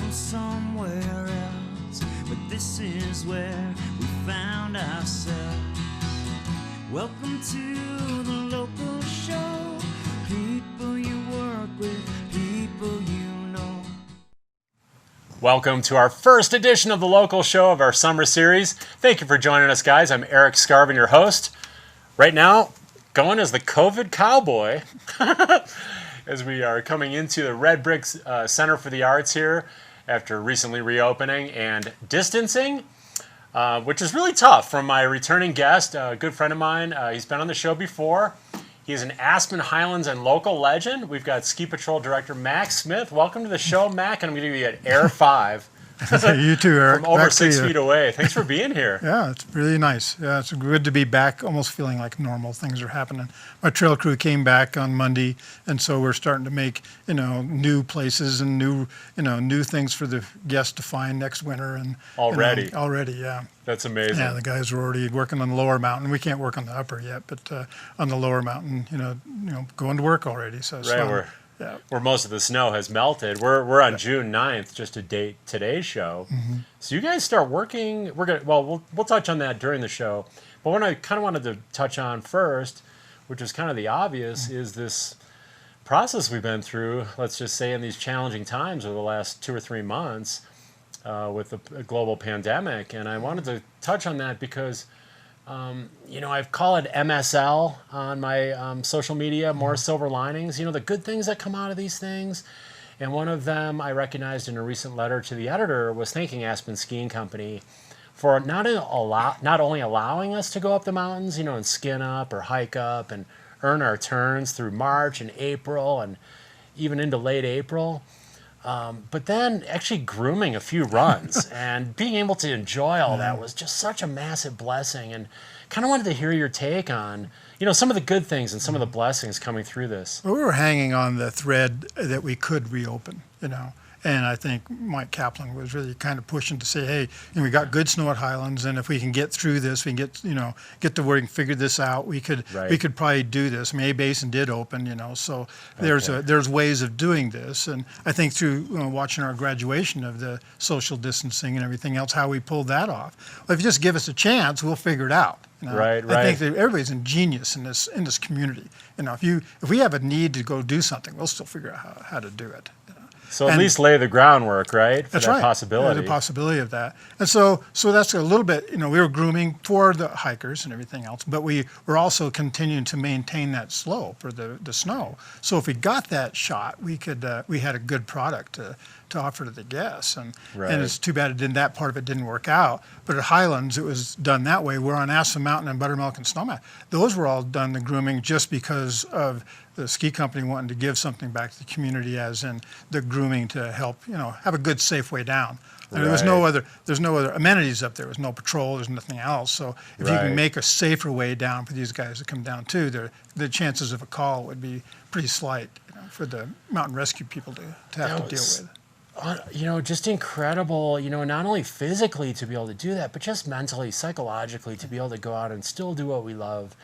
from somewhere else, but this is where we found ourselves. Welcome to the local show. People you work with, people you know. Welcome to our first edition of the local show of our summer series. Thank you for joining us, guys. I'm Erik Skarvan, your host. Right now, going as the COVID cowboy as we are coming into the Red Brick Center for the Arts here after recently reopening and distancing, which is really tough from my returning guest, a good friend of mine. He's been on the show before. He's an Aspen Highlands and local legend. We've got Ski Patrol Director Mac Smith. Welcome to the show, Mac, and I'm going to give you an Air 5. You too, Eric. From over 6 feet away. Thanks for being here. Yeah, it's really nice. Yeah, it's good to be back, almost feeling like normal things are happening. My trail crew came back on Monday, and so we're starting to make, new places and new things for the guests to find next winter. And already, yeah. That's amazing. Yeah, the guys are already working on the lower mountain. We can't work on the upper yet, but on the lower mountain, going to work already. So it's fun. Where most of the snow has melted. We're on June 9th, just to date today's show. Mm-hmm. So you guys start working. We'll touch on that during the show. But what I kind of wanted to touch on first, which is kind of the obvious, is this process we've been through. Let's just say in these challenging times over the last 2 or 3 months with the global pandemic. And I wanted to touch on that because I call it MSL on my social media, more silver linings, the good things that come out of these things. And one of them I recognized in a recent letter to the editor was thanking Aspen Skiing Company for not only allowing us to go up the mountains, and skin up or hike up and earn our turns through March and April and even into late April, but then actually grooming a few runs and being able to enjoy all that was just such a massive blessing. And kind of wanted to hear your take on, some of the good things and some of the blessings coming through this. Well, we were hanging on the thread that we could reopen, And I think Mike Kaplan was really kind of pushing to say, hey, we got good snow at Highlands, and if we can get through this, we can get to where we can figure this out. We could probably do this. May Basin did open, so there's ways of doing this. And I think through watching our graduation of the social distancing and everything else, how we pulled that off. Well, if you just give us a chance, we'll figure it out. Right. I think that everybody's ingenious in this community. If we have a need to go do something, we'll still figure out how to do it. So at least lay the groundwork, right? For that's that right. possibility. Yeah, the possibility of that. And so that's a little bit, we were grooming for the hikers and everything else, but we were also continuing to maintain that slope or the snow. So if we got that shot, we had a good product to offer to the guests. And it's too bad that part of it didn't work out. But at Highlands, it was done that way. We're on Aspen Mountain and Buttermilk and Snowman. Those were all done, the grooming, just because of the ski company wanting to give something back to the community, as in the grooming to help, have a good, safe way down. And there's no other amenities up there. There's no patrol. There's nothing else. So if you can make a safer way down for these guys to come down too, the chances of a call would be pretty slight for the mountain rescue people to have to deal with. Just incredible, not only physically to be able to do that, but just mentally, psychologically to be able to go out and still do what we love,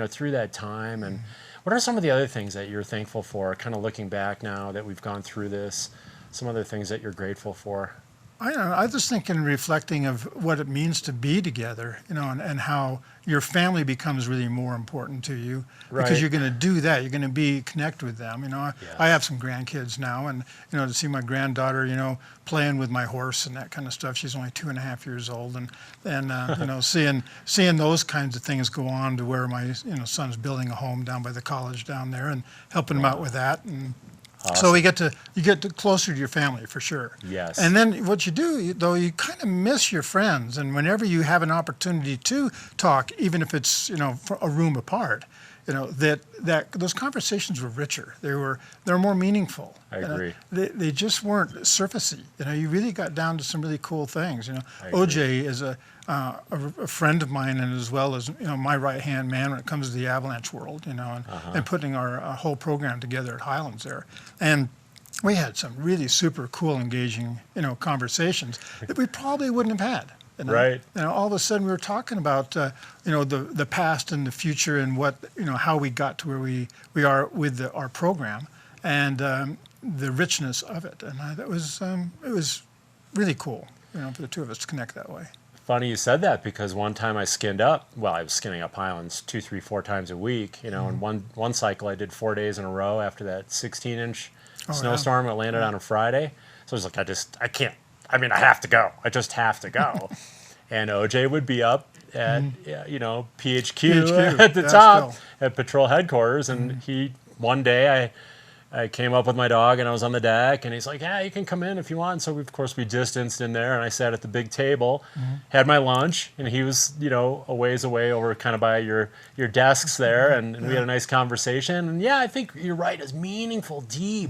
through that time. And what are some of the other things that you're thankful for, kind of looking back now that we've gone through this, some other things that you're grateful for? I don't know. I just think in reflecting of what it means to be together, and how your family becomes really more important to you because you're going to do that. You're going to connect with them. I have some grandkids now, and to see my granddaughter, playing with my horse and that kind of stuff. She's only 2.5 years old, and seeing those kinds of things go on to where my son's building a home down by the college down there and helping him out with that. And so you get closer to your family for sure. Yes. And then what you do, though, you kind of miss your friends. And whenever you have an opportunity to talk, even if it's for a room apart, that those conversations were richer. They're more meaningful. I agree. They just weren't surfacey. You really got down to some really cool things. OJ is a friend of mine, and as well as my right-hand man when it comes to the avalanche world, and putting our whole program together at Highlands there. And we had some really super cool, engaging, conversations that we probably wouldn't have had. Right. All of a sudden we were talking about, the past and the future and what, how we got to where we are with our program and the richness of it. And it was really cool, for the two of us to connect that way. Funny you said that, because one time I skinned up. Well, I was skinning up Highlands 2, 3, 4 times a week. And one cycle I did 4 days in a row after that 16-inch snowstorm that landed on a Friday. So I was like, I can't. I mean, I have to go. I just have to go. And OJ would be up at PHQ at the top at patrol headquarters, and one day I came up with my dog and I was on the deck, and he's like, yeah, you can come in if you want. And so we distanced in there, and I sat at the big table, had my lunch, and he was, a ways away over kind of by your desks there, and we had a nice conversation. And yeah, I think you're right. It's meaningful, deep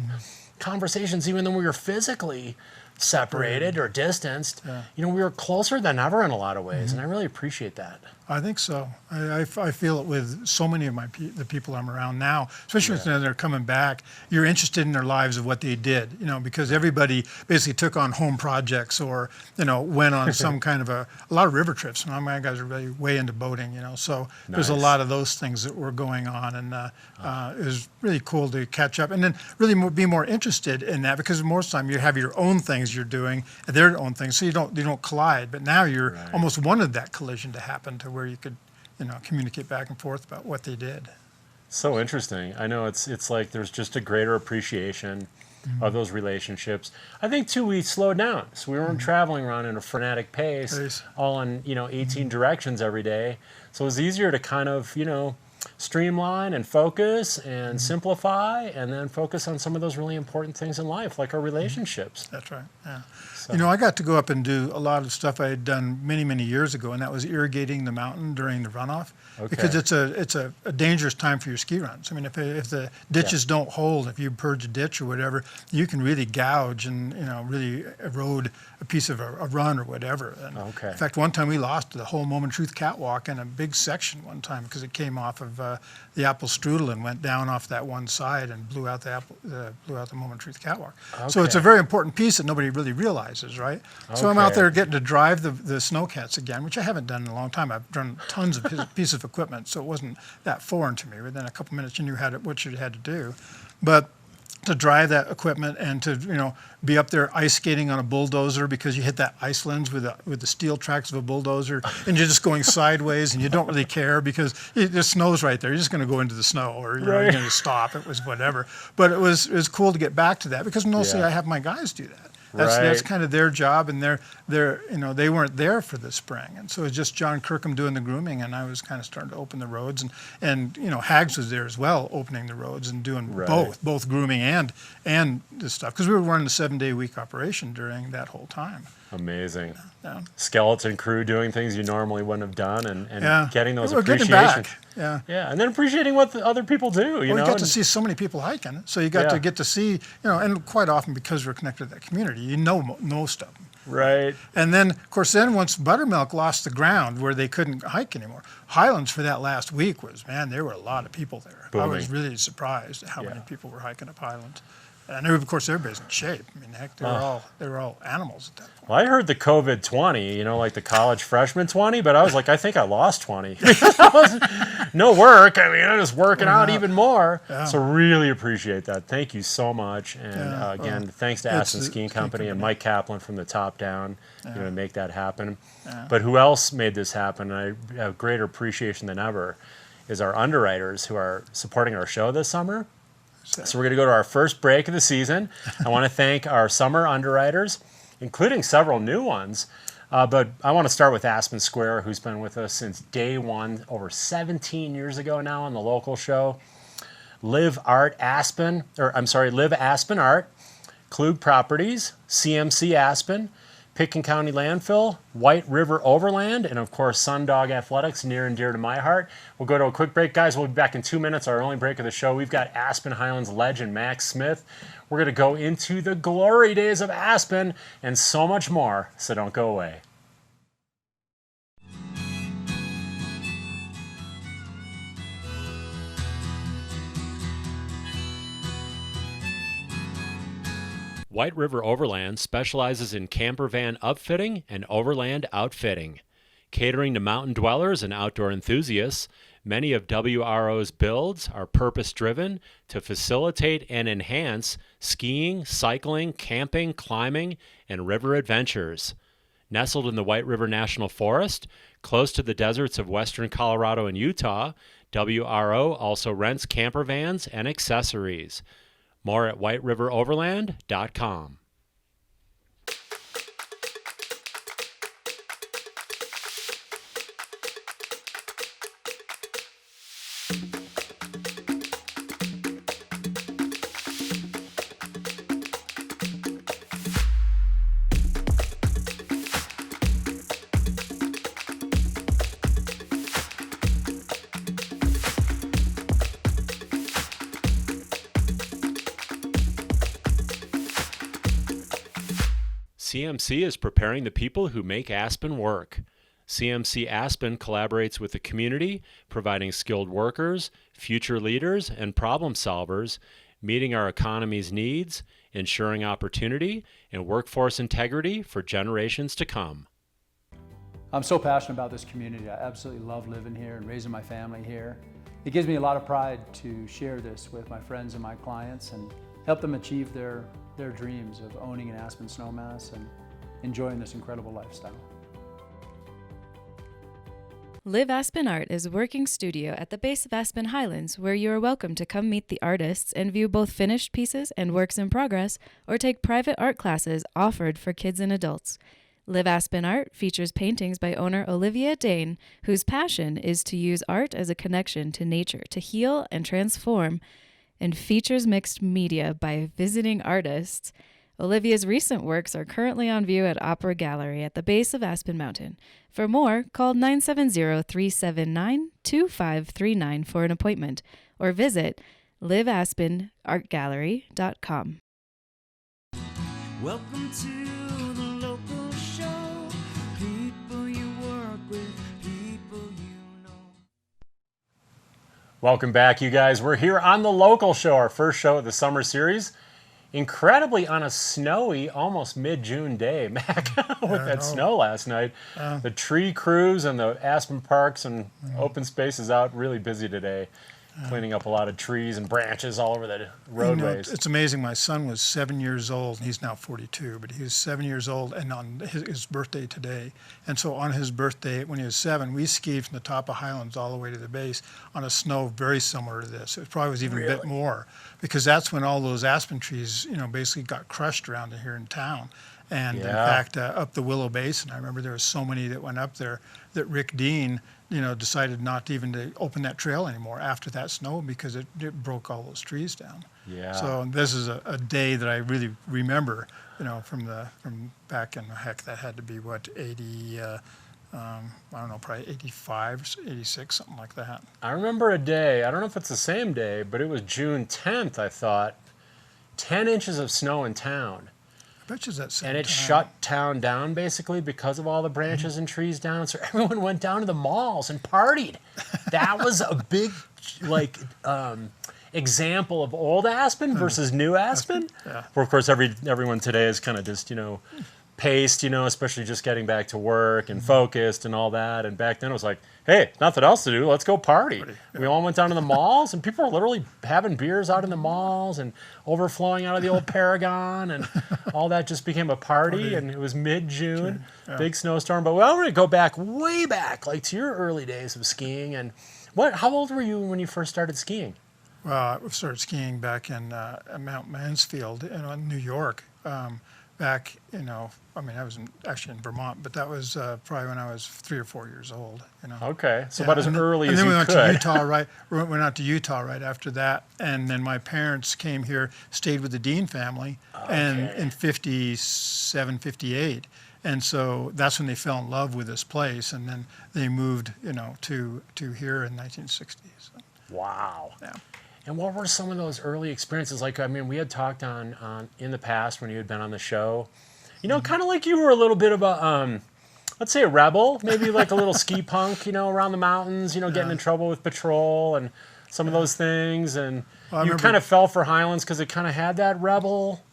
conversations, even though we were physically separated or distanced. We were closer than ever in a lot of ways, and I really appreciate that. I think so. I feel it with so many of the people I'm around now, especially when they're coming back. You're interested in their lives of what they did, because everybody basically took on home projects or, went on some kind of a lot of river trips. My guys are really way into boating, so there's a lot of those things that were going on, and it was really cool to catch up and then really be more interested in that, because most of the time you have your own things you're doing, their own things, so you don't collide. But now you're almost wanted that collision to happen to where you could, communicate back and forth about what they did. So interesting. I know it's like there's just a greater appreciation of those relationships. I think too, we slowed down, so we weren't traveling around in a frenetic pace, all in 18 directions every day. So it was easier to kind of streamline and focus and simplify, and then focus on some of those really important things in life, like our relationships. That's right. Yeah. So. I got to go up and do a lot of stuff I had done many, many years ago, and that was irrigating the mountain during the runoff. Because it's a dangerous time for your ski runs. I mean, if the ditches don't hold, if you purge a ditch or whatever, you can really gouge and really erode a piece of a run or whatever. And in fact, one time we lost the whole Moment of Truth catwalk in a big section one time because it came off of the apple strudel and went down off that one side and blew out the Moment of Truth catwalk. So it's a very important piece that nobody really realizes, right? So I'm out there getting to drive the snowcats again, which I haven't done in a long time. I've done tons of pieces of equipment, so it wasn't that foreign to me. Within a couple minutes, you knew what you had to do. But to drive that equipment and to be up there ice skating on a bulldozer because you hit that ice lens with the steel tracks of a bulldozer, and you're just going sideways and you don't really care because the snow's right there. You're just going to go into the snow, or you're going to stop. It was whatever. But it was cool to get back to that because mostly I have my guys do that. That's kind of their job, and they weren't there for the spring, and so it's just John Kirkham doing the grooming, and I was kind of starting to open the roads, and Hags was there as well, opening the roads and doing both grooming and this stuff, because we were running a 7-day-a-week operation during that whole time. Amazing. Skeleton crew doing things you normally wouldn't have done, and getting those appreciations. Getting back. Yeah, and then appreciating what the other people do. You got to see so many people hiking, so you got to get to see, and quite often because we're connected to that community, most of them. Right. And then, of course, once Buttermilk lost the ground where they couldn't hike anymore, Highlands for that last week there were a lot of people there. Booming. I was really surprised at how many people were hiking up Highlands. And of course, everybody's in shape. I mean, heck, they were all animals at that point. Well, I heard the COVID 20, like the college freshman 20, but I was like, I think I lost 20. No work. I mean, I'm just working out even more. Yeah. So really appreciate that. Thank you so much. And again, thanks to Aspen Skiing Company and Mike Kaplan from the top down, to make that happen. Yeah. But who else made this happen? And I have greater appreciation than ever is our underwriters who are supporting our show this summer. So we're going to go to our first break of the season. I want to thank our summer underwriters, including several new ones. But I want to start with Aspen Square, who's been with us since day one, over 17 years ago now on the local show. Live Aspen Art, Klug Properties, CMC Aspen, Pitkin County Landfill, White River Overland, and of course Sundog Athletics, near and dear to my heart. We'll go to a quick break, guys. We'll be back in 2 minutes, our only break of the show. We've got Aspen Highlands legend Max Smith. We're going to go into the glory days of Aspen and so much more, so don't go away. White River Overland specializes in camper van upfitting and overland outfitting. Catering to mountain dwellers and outdoor enthusiasts, Many of WRO's builds are purpose-driven to facilitate and enhance skiing, cycling, camping, climbing, and river adventures. Nestled in the White River National Forest, close to the deserts of western Colorado and Utah, WRO also rents camper vans and accessories. More at whiteriveroverland.com. CMC is preparing the people who make Aspen work. CMC Aspen collaborates with the community, providing skilled workers, future leaders, and problem solvers, meeting our economy's needs, ensuring opportunity and workforce integrity for generations to come. I'm so passionate about this community. I absolutely love living here and raising my family here. It gives me a lot of pride to share this with my friends and my clients and help them achieve their dreams of owning an Aspen snowmass and enjoying this incredible lifestyle. Live Aspen Art is a working studio at the base of Aspen Highlands where you are welcome to come meet the artists and view both finished pieces and works in progress or take private art classes offered for kids and adults. Live Aspen Art features paintings by owner Olivia Dane, whose passion is to use art as a connection to nature to heal and transform, and features mixed media by visiting artists. Olivia's recent works are currently on view at Opera Gallery at the base of Aspen Mountain. For more, call 970-379-2539 for an appointment or visit liveaspenartgallery.com. Welcome to the local show. People you work with, people you know. Welcome back, you guys. We're here on the local show, our first show of the summer series. Incredibly on a snowy, almost mid-June day, Mac, with that snow last night. The tree crews and the Aspen parks and open spaces out really busy today, cleaning up a lot of trees and branches all over the roadways. It's amazing. My son was 7 years old. He's now 42, but he was 7 years old, and on his birthday today. And so on his birthday, when he was 7, we skied from the top of Highlands all the way to the base on a snow very similar to this. It probably was even a bit more, because that's when all those aspen trees, basically got crushed around here in town. And in fact, up the Willow Basin, I remember there were so many that went up there that Rick Dean, decided not even to open that trail anymore after that snow because it broke all those trees down. Yeah. So this is a day that I really remember, from back in, that had to be 80, I don't know, probably 85, 86, something like that. I remember a day, I don't know if it's the same day, but it was June 10th, I thought, 10 inches of snow in town. I bet you it's that same And it time. shut town down basically because of all the branches and trees down. So everyone went down to the malls and partied. That was a big, example of old Aspen versus new Aspen. Yeah. Where of course everyone today is kind of just, paced, especially just getting back to work and focused and all that. And back then it was like, hey, nothing else to do. Let's go party. Yeah. We all went down to the malls, and people were literally having beers out in the malls and overflowing out of the old Paragon, and all that just became a party. And it was mid-June, big snowstorm. But I want to go back, way back, to your early days of skiing. And how old were you when you first started skiing? Well, I started skiing back in Mount Mansfield in New York. Back, I was actually in Vermont, but that was probably when I was 3 or 4 years old. Okay, so about as early as you could. And then we went out to Utah right after that, and then my parents came here, stayed with the Dean family, and in 57, 58, and so that's when they fell in love with this place, and then they moved, to here in 1960. So. Wow. Yeah. And what were some of those early experiences? We had talked on in the past when you had been on the show, kind of like you were a little bit of a, let's say a rebel, maybe like a little ski punk, around the mountains, getting in trouble with patrol and some of those things. And you kind of fell for Highlands because it kind of had that rebel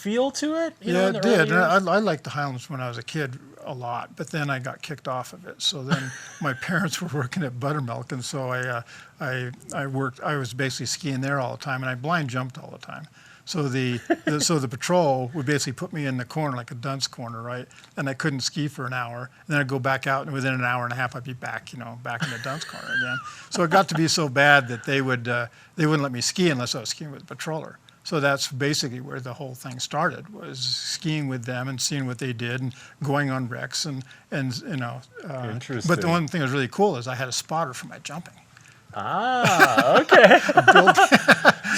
feel to it? You know, Yeah, in it the early did. And years? I liked the Highlands when I was a kid a lot, but then I got kicked off of it. So then my parents were working at Buttermilk, and so I was basically skiing there all the time, and I blind jumped all the time. So the patrol would basically put me in the corner, like a dunce corner, right? And I couldn't ski for an hour. And then I'd go back out, and within an hour and a half, I'd be back, back in the dunce corner again. So it got to be so bad that they wouldn't let me ski unless I was skiing with a patroller. So that's basically where the whole thing started, was skiing with them and seeing what they did and going on wrecks and Interesting. But the one thing that was really cool is I had a spotter for my jumping. Ah, okay.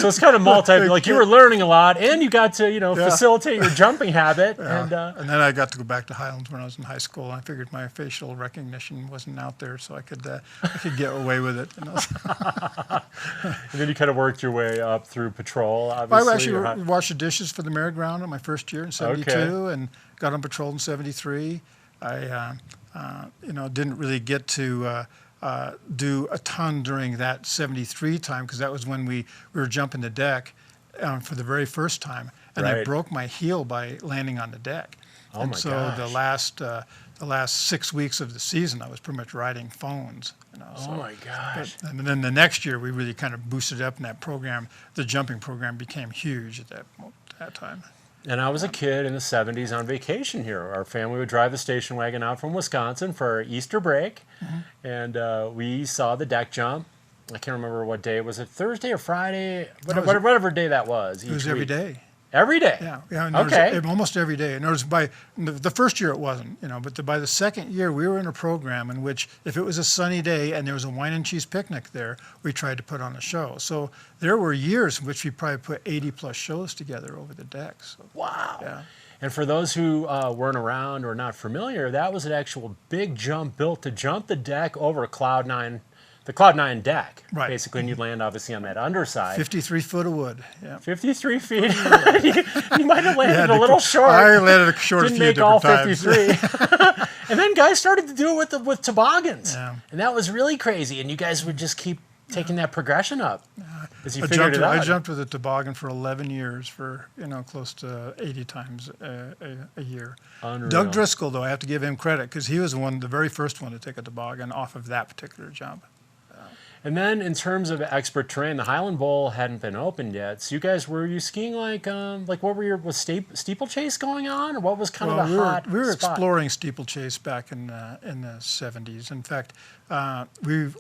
So it's kind of like you were learning a lot, and you got to, facilitate your jumping habit. Yeah. And then I got to go back to Highlands when I was in high school, and I figured my facial recognition wasn't out there, so I could get away with it. And then you kind of worked your way up through patrol, obviously. I actually washed the dishes for the merry-go-round in my first year in '72, and got on patrol in '73. I didn't really get to do a ton during that '73 time, because that was when we were jumping the deck for the very first time, and I broke my heel by landing on the deck. Oh, my so gosh. the last 6 weeks of the season, I was pretty much riding phones. Oh my gosh. And then the next year, we really kind of boosted up, and that program, the jumping program, became huge at that time. And I was a kid in the 70s on vacation here. Our family would drive the station wagon out from Wisconsin for our Easter break, and we saw the deck jump. I can't remember what day. Was it Thursday or Friday? Whatever day that was. It was every day. Every day? Yeah. Okay. Almost every day. And it was by the first year it wasn't, but by the second year we were in a program in which if it was a sunny day and there was a wine and cheese picnic there, we tried to put on a show. So there were years in which we probably put 80 plus shows together over the decks. So, wow. Yeah. And for those who weren't around or not familiar, that was an actual big jump built to jump the deck over the Cloud 9 deck, right. Basically, and you'd land obviously on that underside. 53 foot of wood, yeah. 53 feet. you might have landed a little short. I landed short a few Didn't make all different 53. And then guys started to do it with toboggans. Yeah. And that was really crazy. And you guys would just keep taking that progression up as you figured it out. I jumped with a toboggan for 11 years for, close to 80 times a year. Unreal. Doug Driscoll, though, I have to give him credit, because he was the very first one to take a toboggan off of that particular jump. And then in terms of expert terrain, the Highland Bowl hadn't been opened yet. So you guys, were you skiing like what was steeplechase going on, or what was kind of the hot We were spot? exploring steeplechase back in the 70s. In fact, we're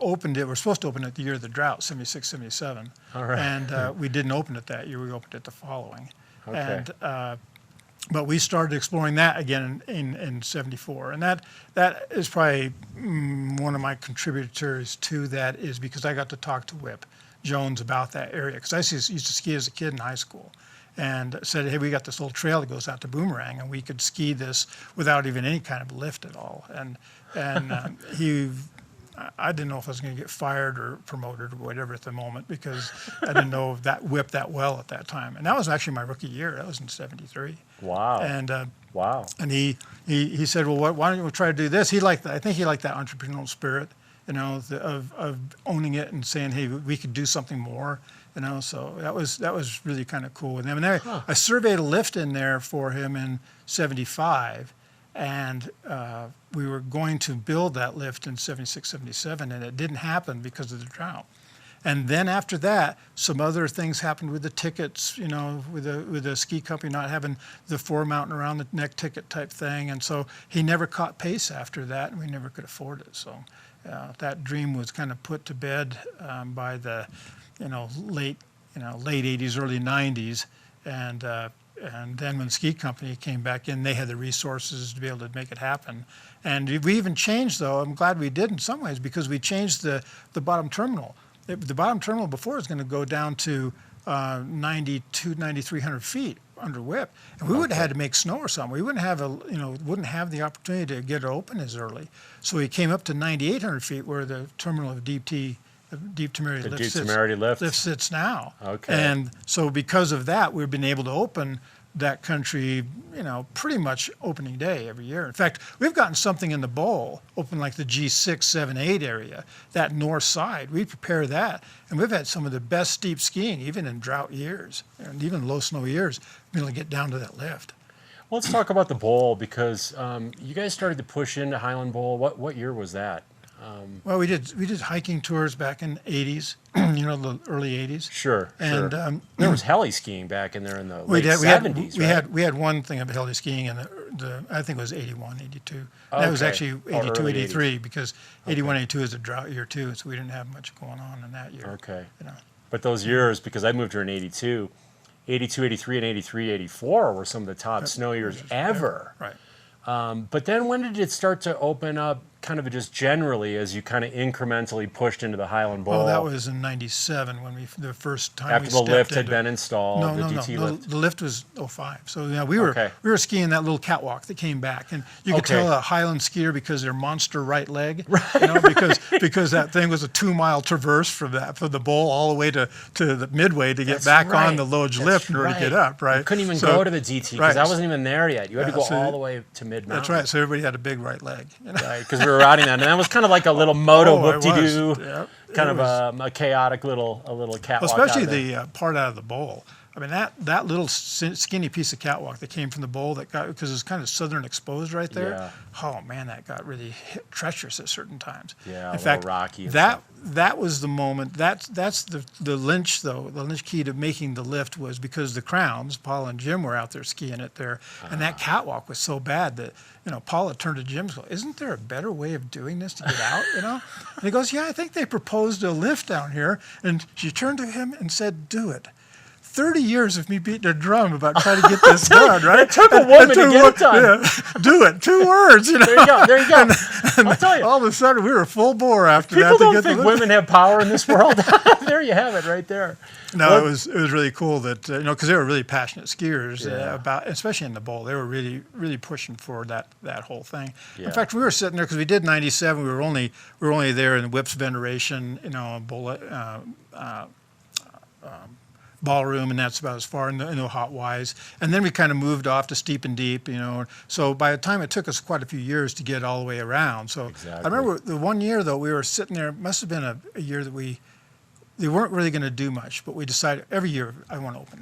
supposed to open it the year of the drought, 76, 77. All right. And we didn't open it that year. We opened it the following. Okay. And but we started exploring that again in '74, and that is probably one of my contributors to that, is because I got to talk to Whip Jones about that area, because I used to ski as a kid in high school, and said, hey, we got this little trail that goes out to Boomerang, and we could ski this without even any kind of lift at all. And I didn't know if I was going to get fired or promoted or whatever at the moment, because I didn't know that Whip that well at that time. And that was actually my rookie year. That was in '73. Wow. And wow. And he said, well, why don't you try to do this? I think he liked that entrepreneurial spirit, of owning it and saying, hey, we could do something more. So that was really kind of cool with him. And I surveyed a lift in there for him in '75. And we were going to build that lift in '76, '77, and it didn't happen because of the drought. And then after that, some other things happened with the tickets, with the ski company not having the 4 mountain around the neck ticket type thing. And so he never caught pace after that, and we never could afford it. So that dream was kind of put to bed by the, late 80s, early 90s. And then when the ski company came back in, they had the resources to be able to make it happen. And we even changed, though, I'm glad we did in some ways, because we changed the bottom terminal. The bottom terminal before was going to go down to 9,300 feet under Whip. And we would have had to make snow or something. We wouldn't have the opportunity to get it open as early. So we came up to 9,800 feet, where the terminal of Deep Temerity lift sits now. Okay. And so because of that, we've been able to open that country, pretty much opening day every year. In fact, we've gotten something in the bowl, open like the G6, 7, 8 area, that north side. We prepare that, and we've had some of the best steep skiing, even in drought years, and even low snow years, to get down to that lift. Well, let's talk about the bowl, because you guys started to push into Highland Bowl. What year was that? Well, we did hiking tours back in the 80s, the early 80s. Sure. And there was heli skiing back in there in the late 70s, we had one thing of heli skiing in I think it was 81, 82. Okay. That was actually 82, 83, 80s. because 81, 82 is a drought year too, so we didn't have much going on in that year. Okay. But those years, because I moved here in 82, 82, 83, and 83, 84 were some of the top snow years ever. Right. But then when did it start to open up kind of just generally as you kind of incrementally pushed into the Highland Bowl? Oh, that was in 97 when the first time after we the stepped lift had into been installed, No, the no, DT no. lift. The lift was 05. So we were skiing that little catwalk that came back, and you could tell a Highland skier because their monster right leg, because that thing was a 2-mile traverse from the bowl all the way to the midway to get back on the Lodge lift in order to get up. Right. You couldn't even go to the DT because I wasn't even there yet. You had to go all the way to mid mountain. That's right. So everybody had a big right leg. Right, because we were riding that, and that was kind of like a little moto whoop-de-doo, kind of a chaotic little catwalk. Especially the part out of the bowl. I mean, that little skinny piece of catwalk that came from the bowl because it's kind of southern exposed right there. Yeah. Oh man, that got really treacherous at certain times. Yeah, in fact, rocky. That was the moment. That's the lynch though. The lynch key to making the lift was because the Crowns, Paul and Jim, were out there skiing it there, and that catwalk was so bad that Paula turned to Jim and goes, "Isn't there a better way of doing this to get out?" And he goes, "Yeah, I think they proposed a lift down here." And she turned to him and said, "Do it." 30 years of me beating a drum about trying to get this done, right? It took a woman to get it done. Yeah, do it. 2 words, There you go. And I'll tell you. All of a sudden, we were full bore after that. People don't think women have power in this world. There you have it right there. No, it was really cool that, because they were really passionate skiers about, especially in the bowl. They were really, really pushing for that whole thing. Yeah. In fact, we were sitting there because we did 97. We were only there in the Whips veneration, bowl, ballroom, and that's about as far in the hot wise. And then we kind of moved off to steep and deep, So by the time it took us quite a few years to get all the way around. So exactly. I remember the one year though, we were sitting there. It must have been a year that they weren't really going to do much, but we decided every year I want to open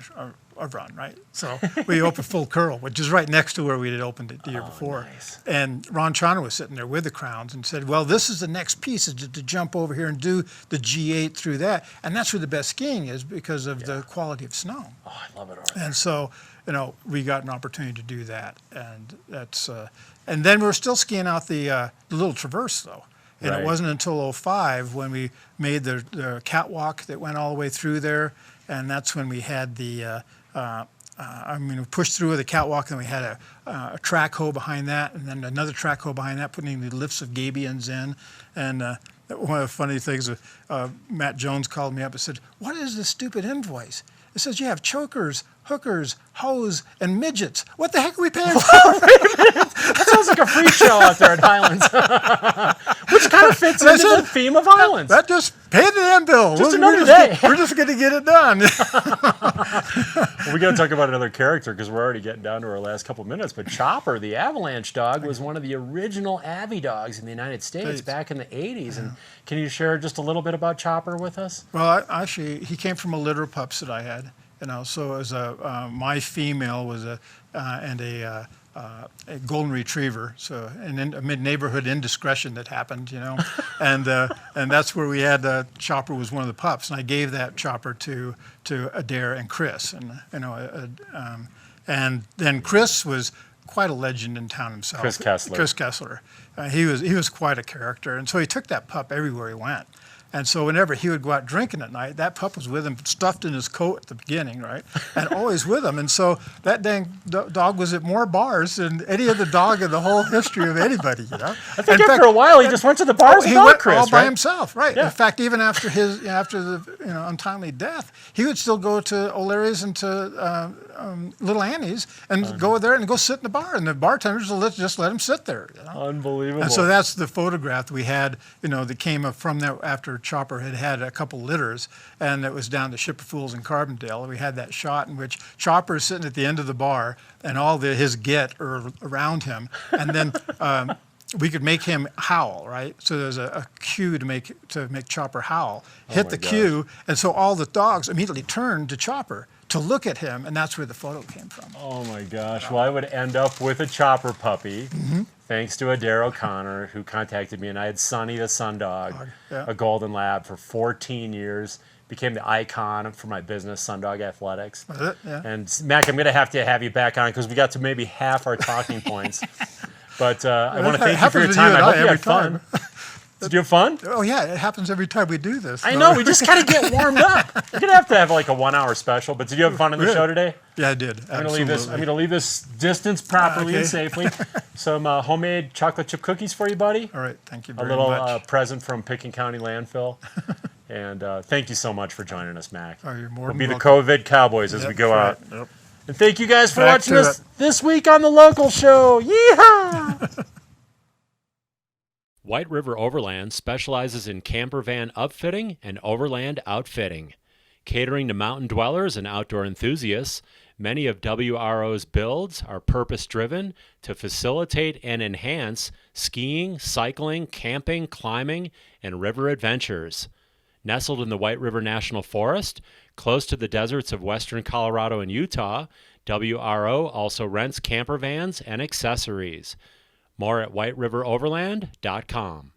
a run, right? So we opened Full Curl, which is right next to where we had opened it the year before. Nice. And Ron Chana was sitting there with the Crowns and said, well, this is the next piece, is to jump over here and do the G8 through that. And that's where the best skiing is because of the quality of snow. Oh, I love it over there. And so, we got an opportunity to do that. And that's, and then we were still skiing out the little traverse though. And it wasn't until 05 when we made the catwalk that went all the way through there. And that's when we had the, we pushed through with the catwalk, and we had a track hoe behind that, and then another track hoe behind that, putting the lifts of gabions in. And one of the funny things, Matt Jones called me up and said, "What is this stupid invoice? It says you have chokers, hookers, hoes, and midgets. What the heck are we paying for?" That sounds like a free show out there at Highlands. Which kind of fits into the theme of Highlands. That just pay the damn bill. Just another day. We're just going to get it done. Well, we got to talk about another character because we're already getting down to our last couple minutes. But Chopper, the avalanche dog, was one of the original Avi dogs in the United States back in the 80s. And can you share just a little bit about Chopper with us? Well, actually, he came from a litter of pups that I had. So as my female was a golden retriever, so and a mid-neighborhood indiscretion that happened, and that's where we had Chopper was one of the pups, and I gave that Chopper to Adair and Chris, and then Chris was quite a legend in town himself. Chris Kessler. He was quite a character, and so he took that pup everywhere he went. And so whenever he would go out drinking at night, that pup was with him, stuffed in his coat at the beginning, right? And always with him. And so that dang dog was at more bars than any other dog in the whole history of anybody, I think after a while he just went to the bars without Chris, all by right? himself, right? Yeah. In fact, even after the untimely death, he would still go to O'Leary's and to Little Annie's and go there and go sit in the bar, and the bartenders will just let him sit there. You know? Unbelievable. And so that's the photograph we had, that came up from that after Chopper had a couple litters, and it was down to Shipper Fools in Carbondale. We had that shot in which Chopper is sitting at the end of the bar, and all his get are around him, and then we could make him howl, right? So there's a cue to make Chopper howl. Hit the cue, and so all the dogs immediately turned to Chopper to look at him, and that's where the photo came from. Oh my gosh! Well, I would end up with a Chopper puppy, thanks to Adair O'Connor, who contacted me, and I had Sonny the Sun Dog, a golden lab for 14 years. Became the icon for my business, Sundog Athletics. Yeah. And Mac, I'm going to have you back on because we got to maybe half our talking points. But I want to thank you for your time. I hope you had fun. Did you have fun? Oh, yeah, it happens every time we do this. I know, we just kind of get warmed up. You're going to have like a 1 hour special, but did you have fun on the show today? Yeah, I did. I'm going to leave this distance properly and safely. Some homemade chocolate chip cookies for you, buddy. All right, thank you very much. A little much. present from Pickens County Landfill. And thank you so much for joining us, Mac. Oh, you're more we'll than be welcome. The COVID Cowboys as we go out. Yep. And thank you guys for Back watching us this week on The Local Show. Yeehaw! White River Overland specializes in camper van upfitting and overland outfitting. Catering to mountain dwellers and outdoor enthusiasts, many of WRO's builds are purpose-driven to facilitate and enhance skiing, cycling, camping, climbing, and river adventures. Nestled in the White River National Forest, close to the deserts of western Colorado and Utah, WRO also rents camper vans and accessories. More at whiteriveroverland.com.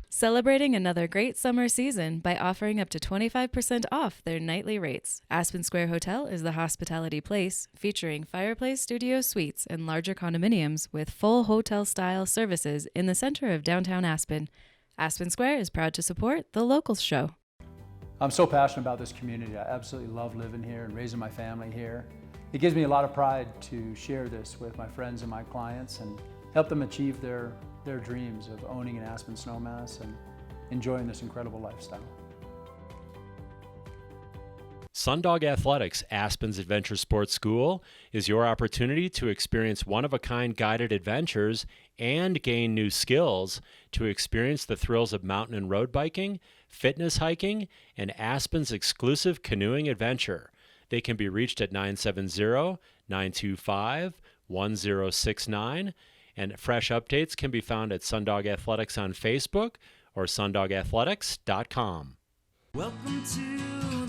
Celebrating another great summer season by offering up to 25% off their nightly rates. Aspen Square Hotel is the hospitality place, featuring fireplace studio suites and larger condominiums with full hotel-style services in the center of downtown Aspen. Aspen Square is proud to support The Locals Show. I'm so passionate about this community. I absolutely love living here and raising my family here. It gives me a lot of pride to share this with my friends and my clients and help them achieve their dreams of owning an Aspen snowmass and enjoying this incredible lifestyle. Sundog Athletics, Aspen's Adventure Sports School, is your opportunity to experience one-of-a-kind guided adventures and gain new skills to experience the thrills of mountain and road biking, fitness hiking, and Aspen's exclusive canoeing adventure. They can be reached at 970-925-1069, and fresh updates can be found at Sundog Athletics on Facebook or sundogathletics.com. Welcome to